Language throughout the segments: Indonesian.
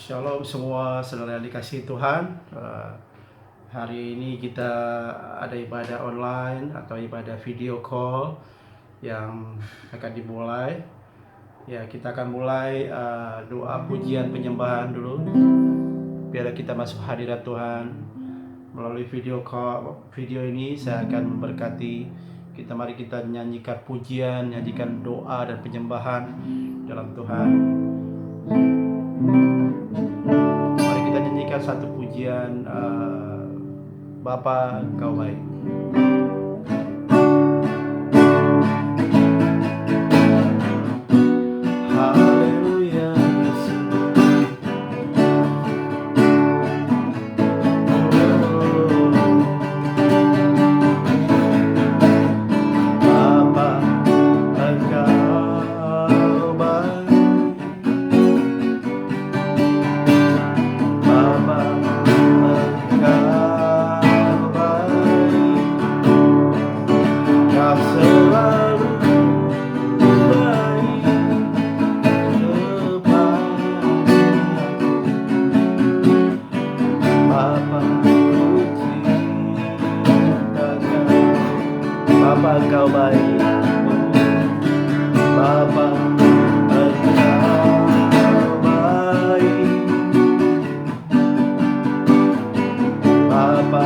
Shalom semua saudara yang dikasihi Tuhan. Hari ini kita ada ibadah online atau ibadah video call yang akan dimulai. Ya, kita akan mulai doa pujian penyembahan dulu. Biar kita masuk hadirat Tuhan melalui video call. Video ini saya akan memberkati kita. Mari kita nyanyikan pujian, nyanyikan doa dan penyembahan dalam Tuhan. Mari kita nyanyikan satu pujian, Bapa Engkau baik. Haleluya. Bapa Engkau baik. Bapa Engkau baik. Kau selalu baik kepadaku. Bapa Bapa Engkau baik. Bapa Engkau baik. Bapa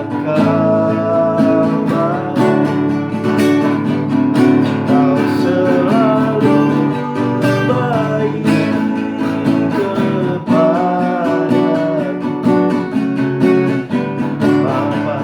Engkau baik. Kau selalu baik kepadaku. Bapa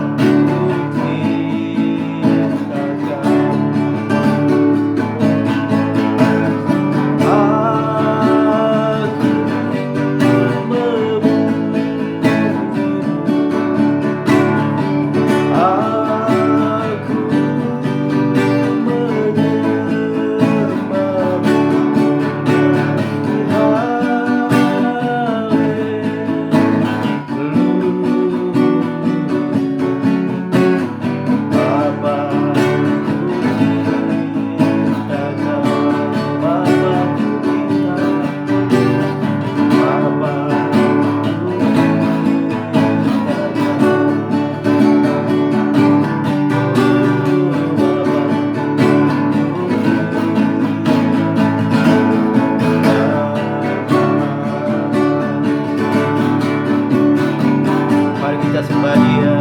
mari kita sembah Dia,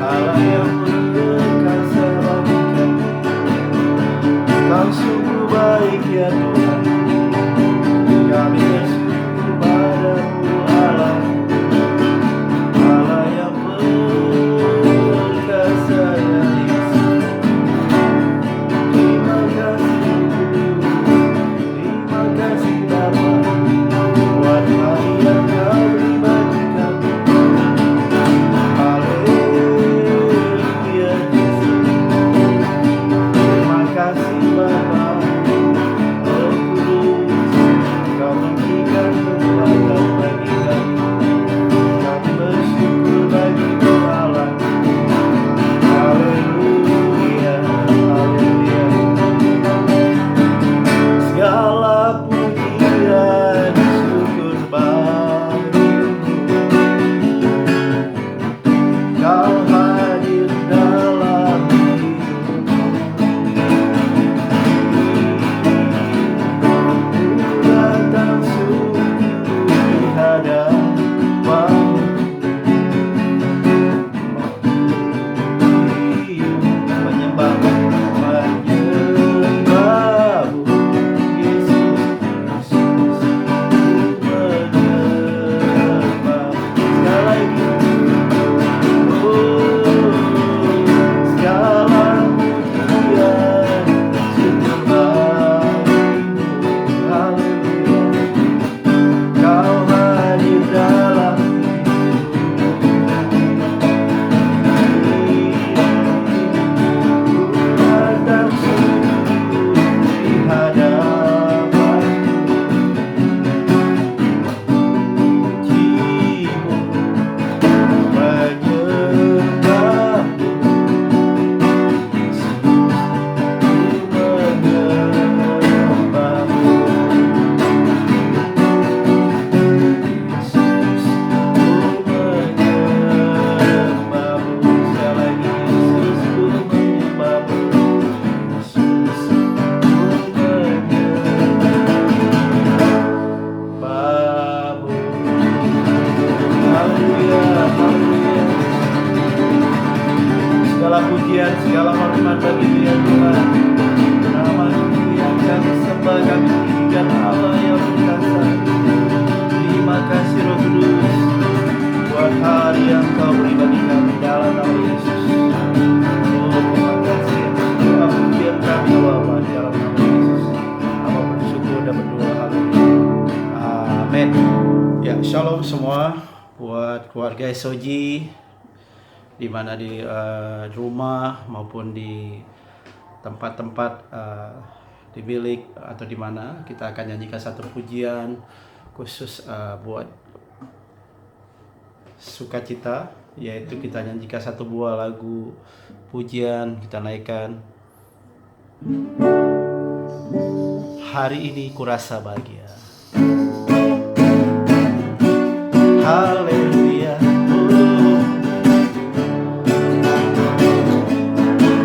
Allah yang berkuasa bagi kami. Kau sungguh baik ya Tuhan, kami bersyukur padamu Allah, Allah yang berkuasa ya Yesus. Terima kasih, terima kasih Bapa, buat hari yang Kau beri bagi kami. pujian, segala hormat bagi-Mu ya Tuhan. Nama-Mu yang kami sembah, kami tinggikan Allah yang berkuasa. Terima kasih Roh Kudus buat hari yang Kau beri bagi kami dalam nama Yesus. Oh, terima kasih atas doa pujian kami ya Bapa dalam nama Yesus. Hamba bersyukur dan berdoa, haleluya. Amin. Ya, shalom semua buat keluarga SOG di mana di rumah maupun di tempat-tempat di bilik atau di mana kita akan nyanyikan satu pujian khusus buat sukacita, yaitu kita nyanyikan satu buah lagu pujian, kita naikkan hari ini kurasa bahagia. Haleluya.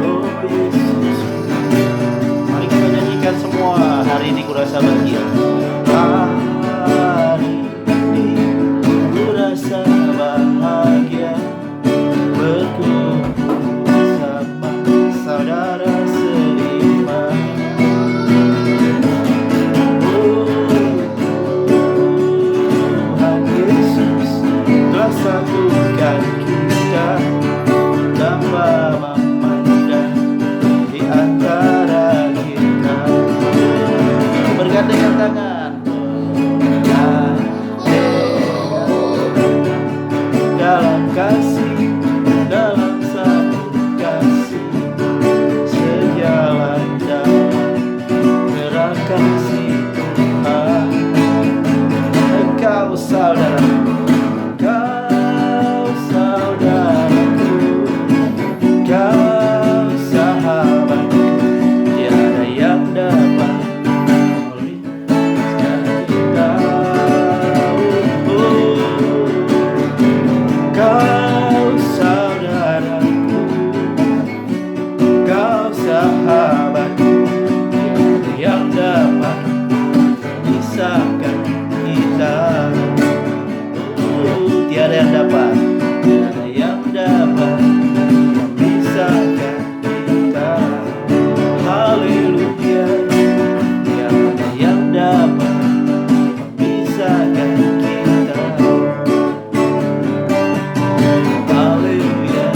Oh Yesus, mari kita nyanyikan semua, hari ini kurasa bahagia. Hari ini kurasa bahagia, berkumpul bersama saudara seiman. Tuhan Yesus telah satukan kita tanpa memandang di antara kita. Bergandengan tangan, dalam kasih, dalam satu kasih, sejalan dalam gerak kasih Tuhan. Engkau saudaraku, kau saudaraku, kau sahabatku, tiada yang dapat kau saudaraku, kau sahabatku, tiada yang dapat memisahkan kita. Tiada yang dapat, tiada yang dapat memisahkan kita. Haleluya. Tiada yang dapat memisahkan kita. Haleluya.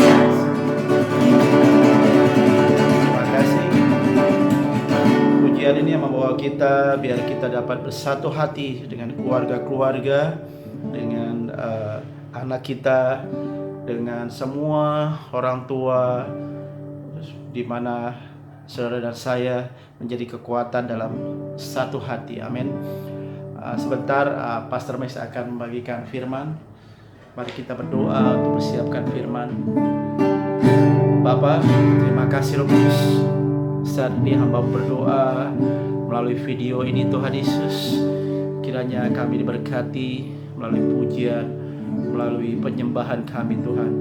Terima kasih. Pujian ini yang membawa kita biar kita dapat bersatu hati dengan keluarga-keluarga, dengan anak kita, dengan semua orang tua, di mana saudara dan saya menjadi kekuatan dalam satu hati. Amin. Sebentar Pastor Mes akan membagikan firman. Mari kita berdoa untuk persiapkan firman. Bapa, terima kasih Roh Kudus. Saat ini hamba berdoa melalui video ini Tuhan Yesus, kiranya kami diberkati melalui pujian, melalui penyembahan kami Tuhan,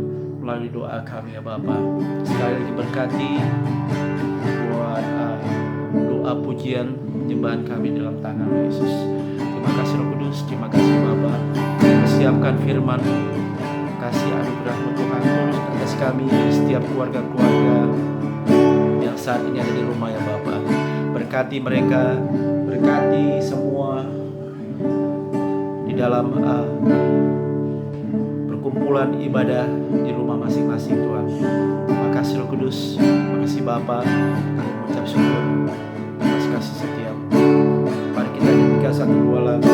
melalui doa kami ya Bapa. Sekali lagi berkati buat doa pujian penyembahan kami dalam tangan Yesus. Terima kasih Roh Kudus, terima kasih Bapa. Persiapkan firman, kasih anugerah-Mu Tuhan terus atas kami, setiap keluarga-keluarga yang saat ini ada di rumah ya Bapa. Berkati mereka, berkati semua di dalam perkumpulan ibadah di rumah masing-masing Tuhan. Terima kasih Roh Kudus, terima kasih Bapa. Kami mengucap syukur atas kasih setia. Mari kita nyanyikan satu buah lagu.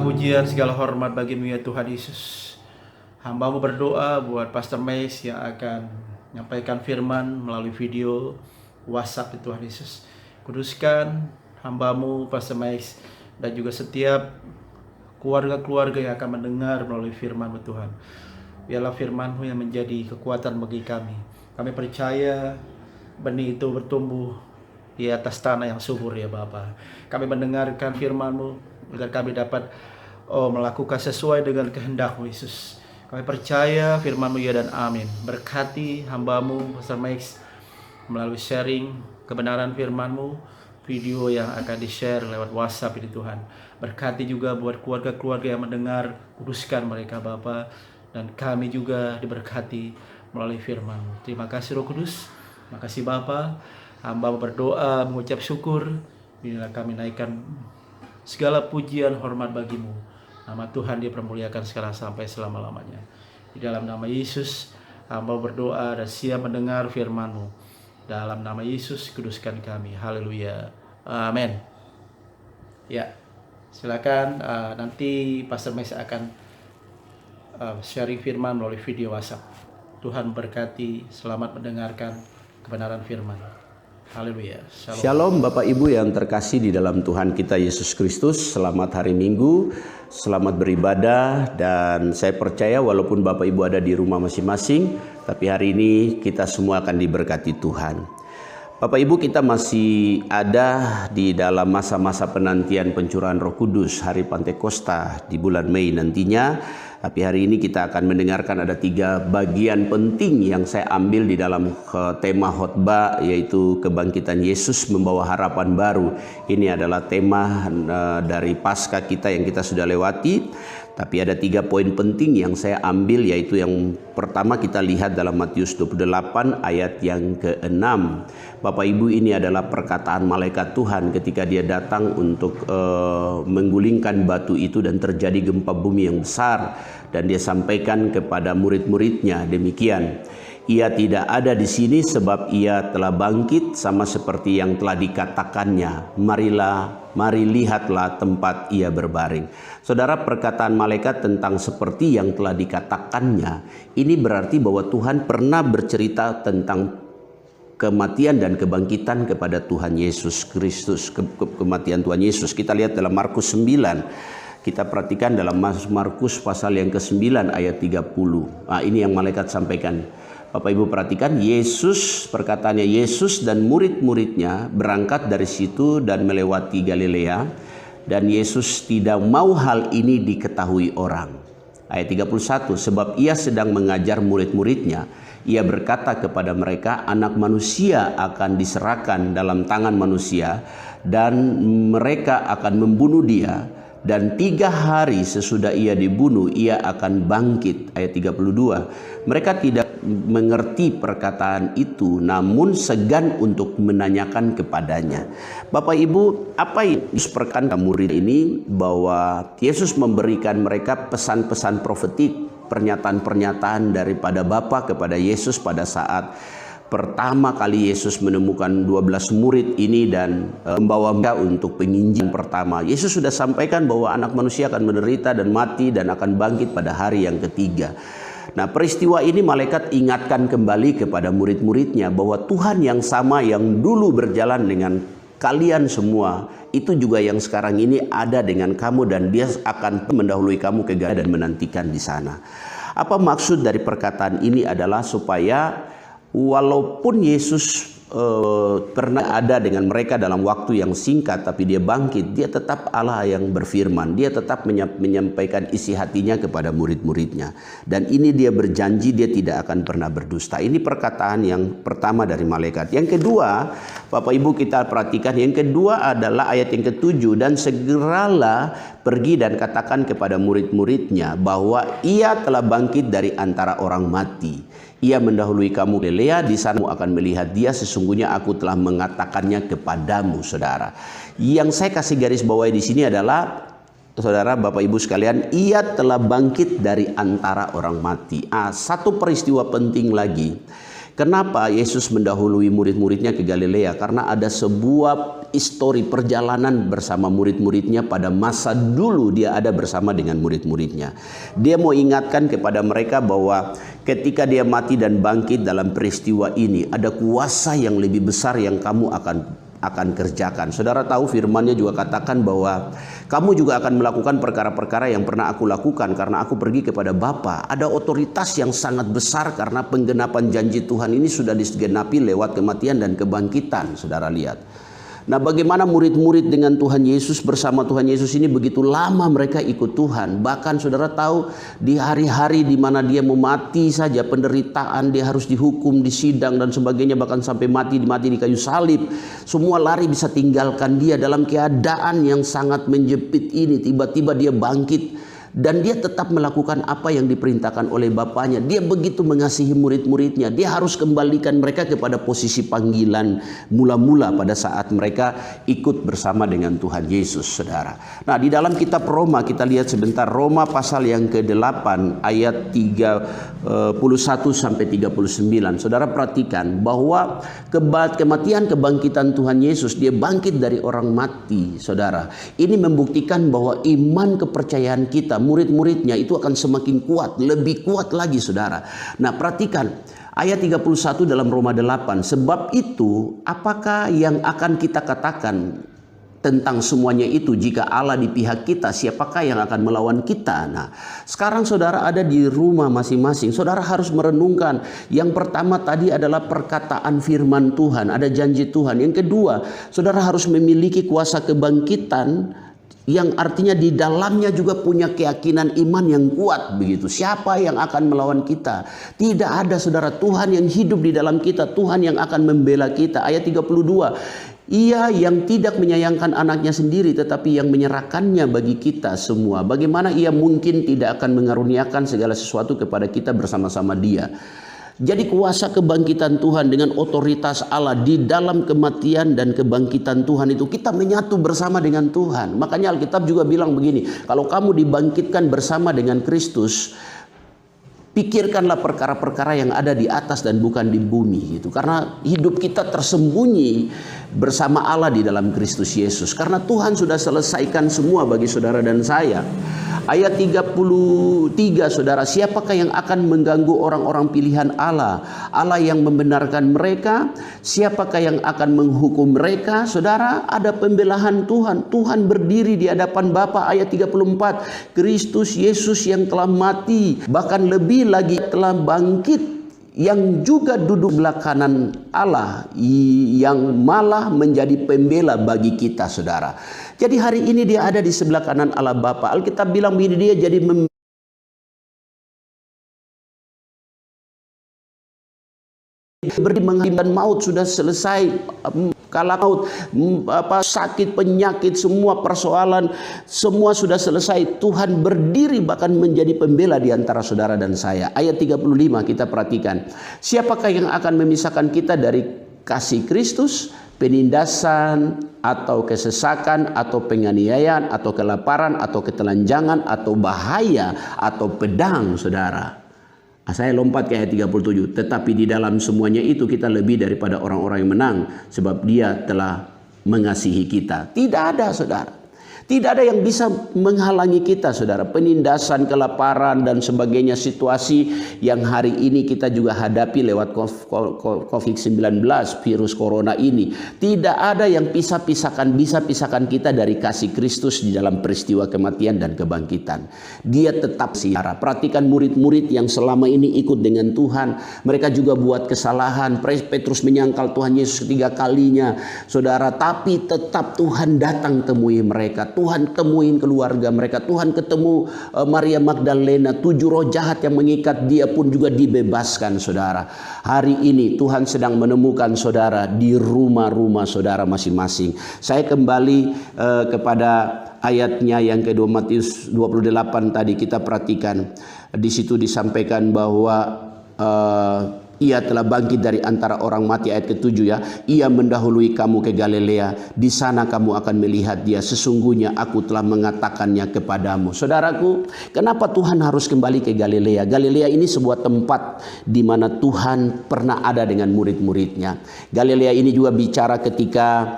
pujian, segala hormat bagimu ya Tuhan Yesus. Hamba-Mu berdoa buat Pastor Mace yang akan menyampaikan firman melalui video WhatsApp ya Tuhan Yesus. Kuduskan hamba-Mu Pastor Mace dan juga setiap keluarga-keluarga yang akan mendengar melalui firman-Mu Tuhan. Biarlah firman-Mu yang menjadi kekuatan bagi kami. Kami percaya benih itu bertumbuh di atas tanah yang subur ya Bapa. Kami mendengarkan firman-Mu agar kami dapat melakukan sesuai dengan kehendak-Mu Yesus. Kami percaya firman-Mu ya dan amin. Berkati hamba-Mu Pastor Max melalui sharing kebenaran firman-Mu, video yang akan di-share lewat WhatsApp ini Tuhan. Berkati juga buat keluarga-keluarga yang mendengar, kuduskan mereka Bapa, dan kami juga diberkati melalui firman-Mu. Terima kasih Roh Kudus, terima kasih Bapa. Hamba berdoa mengucap syukur, inilah kami naikkan segala pujian hormat bagimu. Nama Tuhan dipermuliakan sekarang sampai selama-lamanya. Di dalam nama Yesus, hamba berdoa dan siap mendengar firman-Mu. Dalam nama Yesus, kuduskan kami. Haleluya. Amin. Ya, silakan nanti Pastor Mes akan sharing firman melalui video WhatsApp. Tuhan berkati, selamat mendengarkan kebenaran firman. Haleluya. Shalom Bapak Ibu yang terkasih di dalam Tuhan kita Yesus Kristus. Selamat hari Minggu, selamat beribadah, dan saya percaya walaupun Bapak Ibu ada di rumah masing-masing, tapi hari ini kita semua akan diberkati Tuhan. Bapak Ibu, kita masih ada di dalam masa-masa penantian pencurahan Roh Kudus hari Pantekosta di bulan Mei nantinya. Tapi hari ini kita akan mendengarkan ada 3 bagian penting yang saya ambil di dalam tema khotbah, yaitu kebangkitan Yesus membawa harapan baru. Ini adalah tema dari Paskah kita yang kita sudah lewati. Tapi ada 3 poin penting yang saya ambil, yaitu yang pertama kita lihat dalam Matius 28 ayat yang ke-6. Bapak Ibu, ini adalah perkataan malaikat Tuhan ketika dia datang untuk menggulingkan batu itu dan terjadi gempa bumi yang besar. Dan dia sampaikan kepada murid-muridnya demikian, ia tidak ada di sini sebab ia telah bangkit sama seperti yang telah dikatakannya. Mari lihatlah tempat ia berbaring. Saudara, perkataan malaikat tentang seperti yang telah dikatakannya, ini berarti bahwa Tuhan pernah bercerita tentang kematian dan kebangkitan kepada Tuhan Yesus Kristus, kematian Tuhan Yesus. Kita lihat dalam Markus 9. Kita perhatikan dalam Markus pasal yang ke-9 ayat 30. Nah, ini yang malaikat sampaikan. Bapak Ibu perhatikan, perkataannya Yesus dan murid-muridnya berangkat dari situ dan melewati Galilea, dan Yesus tidak mau hal ini diketahui orang. Ayat 31, sebab ia sedang mengajar murid-muridnya, ia berkata kepada mereka, anak manusia akan diserahkan dalam tangan manusia dan mereka akan membunuh dia. Dan 3 hari sesudah ia dibunuh, ia akan bangkit. Ayat 32. Mereka tidak mengerti perkataan itu, namun segan untuk menanyakan kepadanya. Bapak Ibu, apa yang disperkan murid ini? Bahwa Yesus memberikan mereka pesan-pesan profetik, pernyataan-pernyataan daripada Bapa kepada Yesus pada saat pertama kali Yesus menemukan 12 murid ini dan membawa mereka untuk penginjilan pertama. Yesus sudah sampaikan bahwa anak manusia akan menderita dan mati dan akan bangkit pada hari yang ketiga. Nah, peristiwa ini malaikat ingatkan kembali kepada murid-muridnya bahwa Tuhan yang sama yang dulu berjalan dengan kalian semua, itu juga yang sekarang ini ada dengan kamu, dan dia akan mendahului kamu ke Galilea dan menantikan di sana. Apa maksud dari perkataan ini adalah supaya walaupun Yesus pernah ada dengan mereka dalam waktu yang singkat, tapi dia bangkit, dia tetap Allah yang berfirman, dia tetap menyampaikan isi hatinya kepada murid-muridnya. Dan ini dia berjanji dia tidak akan pernah berdusta. Ini perkataan yang pertama dari malaikat. Yang kedua, Bapak Ibu kita perhatikan, yang kedua adalah ayat yang ke-7, dan segeralah pergi dan katakan kepada murid-muridnya bahwa ia telah bangkit dari antara orang mati. Ia mendahului kamu Galilea, di sana akan melihat dia, sesungguhnya aku telah mengatakannya kepadamu. Saudara, yang saya kasih garis bawahi di sini adalah, saudara, Bapak Ibu sekalian, ia telah bangkit dari antara orang mati. Satu peristiwa penting lagi Kenapa Yesus mendahului murid-muridnya ke Galilea? Karena ada sebuah histori perjalanan bersama murid-muridnya pada masa dulu dia ada bersama dengan murid-muridnya. Dia mau ingatkan kepada mereka bahwa ketika dia mati dan bangkit dalam peristiwa ini, ada kuasa yang lebih besar yang kamu akan kerjakan. Saudara tahu firman-Nya juga katakan bahwa kamu juga akan melakukan perkara-perkara yang pernah aku lakukan karena aku pergi kepada Bapa. Ada otoritas yang sangat besar karena penggenapan janji Tuhan ini sudah digenapi lewat kematian dan kebangkitan. Saudara lihat. Nah, bagaimana murid-murid dengan Tuhan Yesus bersama Tuhan Yesus ini begitu lama mereka ikut Tuhan. Bahkan saudara tahu di hari-hari di mana dia mau mati saja, penderitaan, dia harus dihukum, disidang dan sebagainya, bahkan sampai mati di kayu salib. Semua lari bisa tinggalkan dia dalam keadaan yang sangat menjepit ini. Tiba-tiba dia bangkit. Dan dia tetap melakukan apa yang diperintahkan oleh Bapaknya. Dia begitu mengasihi murid-muridnya. Dia harus kembalikan mereka kepada posisi panggilan mula-mula pada saat mereka ikut bersama dengan Tuhan Yesus, saudara. Nah, di dalam kitab Roma kita lihat sebentar. Roma pasal yang ke-8 ayat 31 sampai 39. Saudara perhatikan bahwa kematian kebangkitan Tuhan Yesus, dia bangkit dari orang mati, saudara. Ini membuktikan bahwa iman kepercayaan kita, murid-muridnya itu akan semakin kuat, lebih kuat lagi, saudara. Nah, perhatikan ayat 31 dalam Roma 8. Sebab itu, apakah yang akan kita katakan tentang semuanya itu? Jika Allah di pihak kita, siapakah yang akan melawan kita? Nah, sekarang saudara ada di rumah masing-masing. Saudara harus merenungkan. Yang pertama tadi adalah perkataan firman Tuhan, ada janji Tuhan. Yang kedua, saudara harus memiliki kuasa kebangkitan, yang artinya di dalamnya juga punya keyakinan iman yang kuat begitu. Siapa yang akan melawan kita? Tidak ada, saudara. Tuhan yang hidup di dalam kita, Tuhan yang akan membela kita. Ayat 32. Ia yang tidak menyayangkan anaknya sendiri tetapi yang menyerahkannya bagi kita semua. Bagaimana ia mungkin tidak akan mengaruniakan segala sesuatu kepada kita bersama-sama Dia? Jadi kuasa kebangkitan Tuhan dengan otoritas Allah di dalam kematian dan kebangkitan Tuhan itu, kita menyatu bersama dengan Tuhan. Makanya Alkitab juga bilang begini, kalau kamu dibangkitkan bersama dengan Kristus, pikirkanlah perkara-perkara yang ada di atas dan bukan di bumi gitu. Karena hidup kita tersembunyi bersama Allah di dalam Kristus Yesus. Karena Tuhan sudah selesaikan semua bagi saudara dan saya. Ayat 33, saudara, siapakah yang akan mengganggu orang-orang pilihan Allah? Allah yang membenarkan mereka. Siapakah yang akan menghukum mereka? Saudara, ada pembelahan Tuhan. Tuhan berdiri di hadapan Bapa. Ayat 34, Kristus Yesus yang telah mati, bahkan lebih lagi telah bangkit, yang juga duduk sebelah kanan Allah, yang malah menjadi pembela bagi kita, saudara. Jadi hari ini dia ada di sebelah kanan Allah Bapa. Alkitab bilang begini, dia jadi menghentikan maut, sudah selesai. Kalau maut, sakit, penyakit, semua persoalan, semua sudah selesai. Tuhan berdiri bahkan menjadi pembela di antara saudara dan saya. Ayat 35 kita perhatikan. Siapakah yang akan memisahkan kita dari kasih Kristus? Penindasan atau kesesakan atau penganiayaan atau kelaparan atau ketelanjangan atau bahaya atau pedang, saudara. Saya lompat ke ayat 37. Tetapi di dalam semuanya itu kita lebih daripada orang-orang yang menang, sebab Dia telah mengasihi kita. Tidak ada, saudara. Tidak ada yang bisa menghalangi kita, saudara. Penindasan, kelaparan dan sebagainya, situasi yang hari ini kita juga hadapi lewat COVID-19, virus corona ini. Tidak ada yang bisa pisahkan kita dari kasih Kristus di dalam peristiwa kematian dan kebangkitan. Dia tetap siara. Perhatikan murid-murid yang selama ini ikut dengan Tuhan. Mereka juga buat kesalahan. Petrus menyangkal Tuhan Yesus 3 kalinya, saudara. Tapi tetap Tuhan datang temui mereka. Tuhan temuin keluarga mereka. Tuhan ketemu Maria Magdalena. 7 roh jahat yang mengikat dia pun juga dibebaskan, saudara. Hari ini Tuhan sedang menemukan saudara di rumah-rumah saudara masing-masing. Saya kembali kepada ayatnya yang kedua, Matius 28 tadi kita perhatikan. Di situ disampaikan bahwa Ia telah bangkit dari antara orang mati, ayat ke-7 ya. Ia mendahului kamu ke Galilea, di sana kamu akan melihat dia. Sesungguhnya aku telah mengatakannya kepadamu. Saudaraku, kenapa Tuhan harus kembali ke Galilea? Galilea ini sebuah tempat di mana Tuhan pernah ada dengan murid-muridnya. Galilea ini juga bicara ketika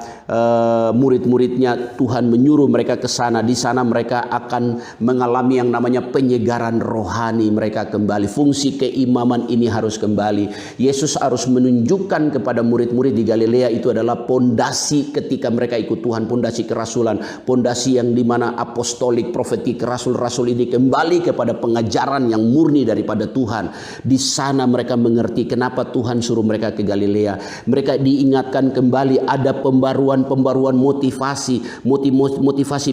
murid-muridnya Tuhan menyuruh mereka ke sana. Di sana mereka akan mengalami yang namanya penyegaran rohani. Mereka kembali, fungsi keimaman ini harus kembali. Yesus harus menunjukkan kepada murid-murid di Galilea itu adalah pondasi ketika mereka ikut Tuhan, pondasi kerasulan, pondasi yang dimana apostolik, profetik, rasul-rasul ini kembali kepada pengajaran yang murni daripada Tuhan. Di sana mereka mengerti kenapa Tuhan suruh mereka ke Galilea. Mereka diingatkan kembali, ada pembaruan motivasi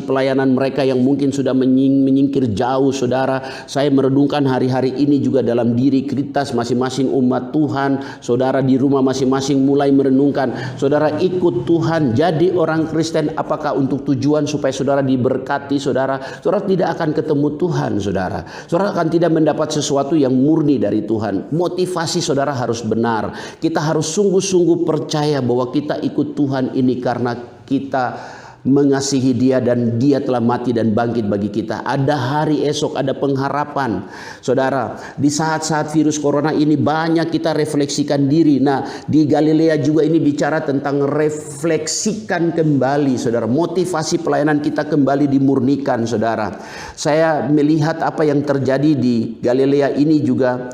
pelayanan mereka yang mungkin sudah menyingkir jauh. Saudara, saya merenungkan hari-hari ini juga dalam diri kita masing-masing umat Tuhan. Saudara di rumah masing-masing mulai merenungkan, saudara ikut Tuhan jadi orang Kristen apakah untuk tujuan supaya saudara diberkati? Saudara tidak akan ketemu Tuhan. Saudara akan tidak mendapat sesuatu yang murni dari Tuhan. Motivasi saudara harus benar. Kita harus sungguh-sungguh percaya bahwa kita ikut Tuhan ini karena kita mengasihi Dia dan Dia telah mati dan bangkit bagi kita. Ada hari esok, ada pengharapan. Saudara, di saat-saat virus corona ini banyak kita refleksikan diri. Nah, di Galilea juga ini bicara tentang refleksikan kembali, saudara. Motivasi pelayanan kita kembali dimurnikan, saudara. Saya melihat apa yang terjadi di Galilea ini juga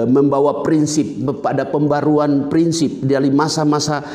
membawa prinsip pada pembaruan prinsip dari masa-masa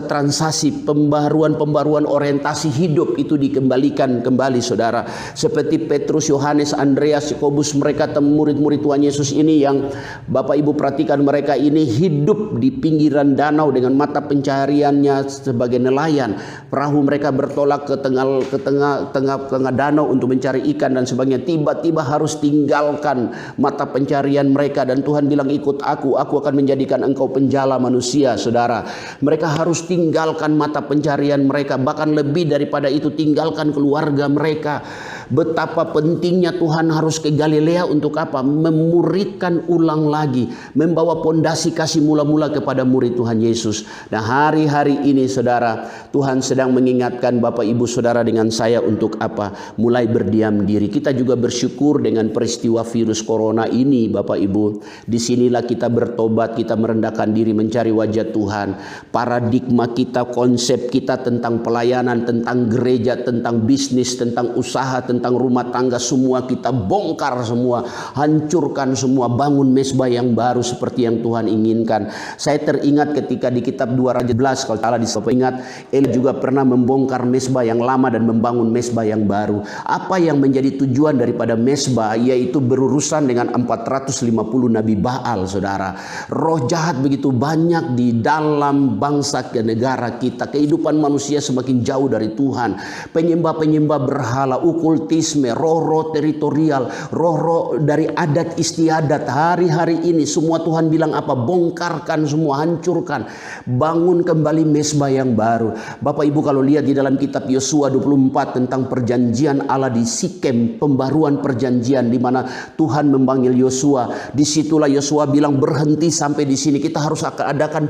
transisi, pembaruan orientasi hidup itu dikembalikan kembali, saudara. Seperti Petrus, Yohanes, Andreas, Yakobus, mereka murid-murid Tuhan Yesus ini yang Bapak Ibu perhatikan, mereka ini hidup di pinggiran danau dengan mata pencahariannya sebagai nelayan. Perahu mereka bertolak ke tengah danau untuk mencari ikan dan sebagainya. Tiba-tiba harus tinggalkan mata pencarian mereka dan Tuhan bilang, ikut aku akan menjadikan engkau penjala manusia. Saudara, mereka harus tinggalkan mata pencarian mereka, bahkan lebih daripada itu tinggalkan keluarga mereka. Betapa pentingnya Tuhan harus ke Galilea untuk apa? Memuridkan ulang lagi, membawa pondasi kasih mula-mula kepada murid Tuhan Yesus. Nah, hari-hari ini saudara, Tuhan sedang mengingatkan Bapak Ibu saudara dengan saya untuk apa? Mulai berdiam diri. Kita juga bersyukur dengan peristiwa virus corona ini, Bapak Ibu. Disinilah kita bertobat, kita merendahkan diri mencari wajah Tuhan. Paradigma kita, konsep kita tentang pelayanan, tentang gereja, tentang bisnis, tentang usaha, tentang rumah tangga, semua kita bongkar semua, hancurkan semua, bangun mezbah yang baru seperti yang Tuhan inginkan. Saya teringat ketika di kitab 2 Raja 11, kalau salah ingat, Eli juga pernah membongkar mezbah yang lama dan membangun mezbah yang baru. Apa yang menjadi tujuan daripada mezbah? Yaitu berurusan dengan 450 nabi Baal, saudara. Roh jahat begitu banyak di dalam bangsa dan negara kita. Kehidupan manusia semakin jauh dari Tuhan. Penyembah-penyembah berhala, okultisme, roh-roh teritorial, roh-roh dari adat istiadat. Hari-hari ini semua Tuhan bilang apa? Bongkarkan semua, hancurkan, bangun kembali mezbah yang baru. Bapak Ibu kalau lihat di dalam kitab Yosua 24 tentang perjanjian Allah di Sikem, pembaruan perjanjian di mana Tuhan memanggil Yosua. Disitulah Yosua bilang, berhenti sampai di sini. Kita harus adakan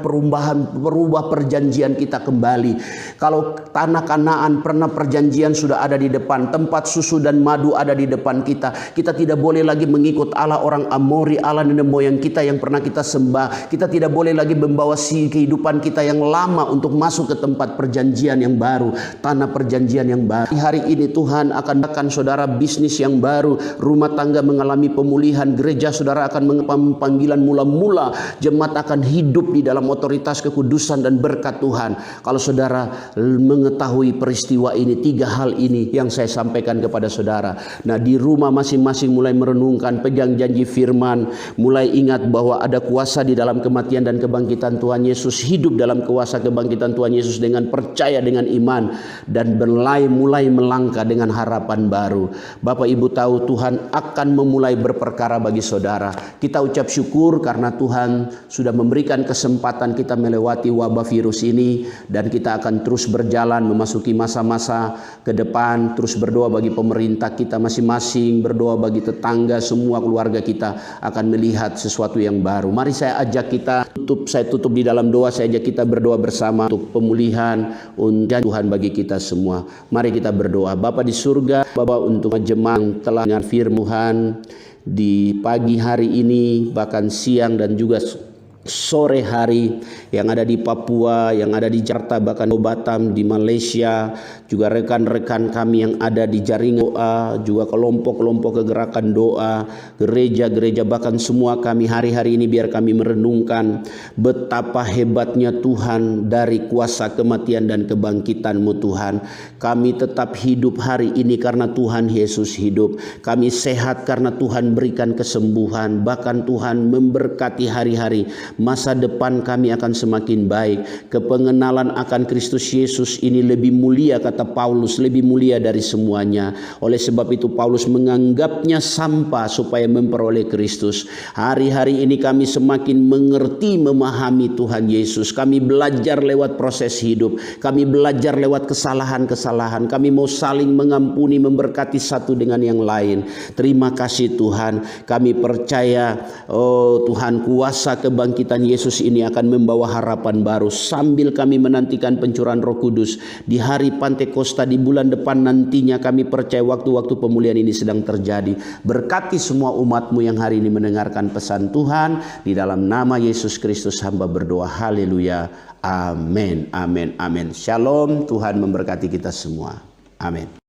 berubah perjanjian kita kembali. Kalau tanah Kanaan pernah perjanjian sudah ada di depan, tempat susu dan madu ada di depan kita. Kita tidak boleh lagi mengikut Allah orang Amori, Allah nenek moyang kita yang pernah kita sembah. Kita tidak boleh lagi membawa kehidupan kita yang lama untuk masuk ke tempat perjanjian yang baru, tanah perjanjian yang baru. Hari ini Tuhan akan saudara bisnis yang baru, rumah tangga mengalami pemulihan, gereja saudara akan mengalami panggilan mula-mula, jemaat akan hidup di dalam otoritas kekudusan dan berkat Tuhan. Kalau saudara mengetahui peristiwa ini, 3 hal ini yang saya sampaikan kepada saudara. Nah, di rumah masing-masing mulai merenungkan, pegang janji firman, mulai ingat bahwa ada kuasa di dalam kematian dan kebangkitan Tuhan Yesus, hidup dalam kuasa kebangkitan Tuhan Yesus dengan percaya, dengan iman, dan mulai melangkah dengan harapan baru. Bapak Ibu tahu Tuhan akan memulai berperkara bagi saudara. Kita ucap syukur karena Tuhan sudah memberikan kesempatan kita melewati wabah virus ini, dan kita akan terus berjalan Tuhan memasuki masa-masa ke depan. Terus berdoa bagi pemerintah kita masing-masing, berdoa bagi tetangga, semua keluarga kita akan melihat sesuatu yang baru. Mari saya ajak kita saya tutup di dalam doa, saya ajak kita berdoa bersama untuk pemulihan dan Tuhan bagi kita semua. Mari kita berdoa. Bapa di surga, Bapa untuk jemaat yang telah dengar firman di pagi hari ini, bahkan siang dan juga sore hari, yang ada di Papua, yang ada di Jakarta, bahkan di Batam, di Malaysia, juga rekan-rekan kami yang ada di jaringan doa, juga kelompok-kelompok kegerakan doa, gereja-gereja, bahkan semua kami hari-hari ini biar kami merenungkan betapa hebatnya Tuhan dari kuasa kematian dan kebangkitan-Mu Tuhan. Kami tetap hidup hari ini karena Tuhan Yesus hidup. Kami sehat karena Tuhan berikan kesembuhan, bahkan Tuhan memberkati hari-hari. Masa depan kami akan semakin baik. Kepengenalan akan Kristus Yesus ini lebih mulia, kata Paulus, lebih mulia dari semuanya. Oleh sebab itu Paulus menganggapnya sampah supaya memperoleh Kristus. Hari-hari ini kami semakin mengerti, memahami Tuhan Yesus. Kami belajar lewat proses hidup. Kami belajar lewat kesalahan-kesalahan. Kami mau saling mengampuni, memberkati satu dengan yang lain. Terima kasih Tuhan. Kami percaya, oh Tuhan, kuasa kebangkitan Yesus ini akan membawa harapan baru sambil kami menantikan pencurahan Roh Kudus di hari Pantekosta di bulan depan nantinya. Kami percaya waktu-waktu pemulihan ini sedang terjadi. Berkati semua umat-Mu yang hari ini mendengarkan pesan Tuhan. Di dalam nama Yesus Kristus hamba berdoa. Haleluya. Amin. Amin. Amin. Shalom. Tuhan memberkati kita semua. Amin.